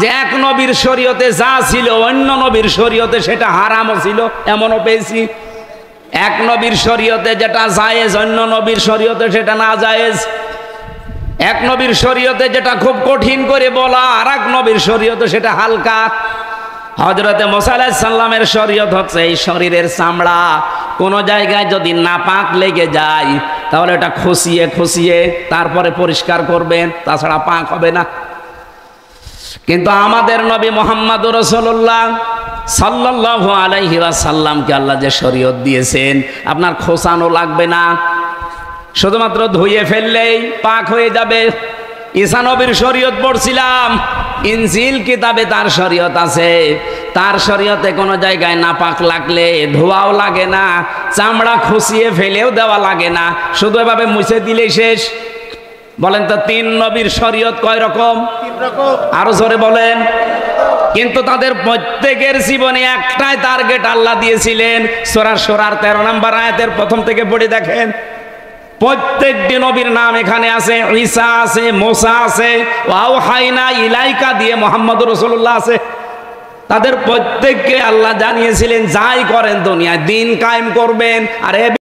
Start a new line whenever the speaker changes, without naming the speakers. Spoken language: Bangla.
যে এক নবীর শরীয়তে যা ছিল অন্য নবীর শরীয়তে সেটা হারামও ছিল, এমনও পেয়েছি। এক নবীর শরীয়তে যেটা জায়েজ অন্য নবীর শরীয়তে সেটা না জায়েজ। এক নবীর শরীয়তে যেটা খুব কঠিন করে বলা আর এক নবীর শরীয়তে সেটা হালকা। হযরতে মুসা আলাইহিস সালামের শরীয়ত হচ্ছে এই শরীরের চামড়া কোন জায়গায় যদি নাপাক লেগে যায় তাহলে এটা খসিয়ে খসিয়ে তারপরে পরিষ্কার করবেন, তাছাড়া পাক হবে না। কিন্তু আমাদের নবী মুহাম্মদুর রাসূলুল্লাহ সাল্লাল্লাহু আলাইহি ওয়াসাল্লামকে আল্লাহ যে শরীয়ত দিয়েছেন আপনার খোসানো লাগবে না, শুধুমাত্র ধুয়ে ফেললেই পাক হয়ে যাবে। ঈসা নবীর শরীয়ত পড়ছিলাম, ইনজিল কিতাবে তার শরীয়ত আছে, তার শরীয়তে কোনো জায়গায় নাপাক লাগলে ধোয়াও লাগে না, চামড়া খুশিয়ে ফেলেও দেওয়া লাগে না, শুধু এভাবে মুছে দিলেই শেষ। বলেন তো তিন নবীর শরীয়ত কয় রকম? আরো জোরে বলেন। কিন্তু তাদের প্রত্যেকের জীবনে একটাই টার্গেট আল্লাহ দিয়েছিলেন। সূরা সূরার 13 নম্বর আয়াতের প্রথম থেকে পড়ে দেখেন, প্রত্যেকটি নবীর নাম এখানে আছে, ঈসা আছে, মুসা আছে, ওয়াহাইনা ইলাইকা দিয়ে মুহাম্মদুর রাসূলুল্লাহ আছে। তাদের প্রত্যেককে আল্লাহ জানিয়েছিলেন যাই করেন দুনিয়ায় দিন কায়েম করবেন। আর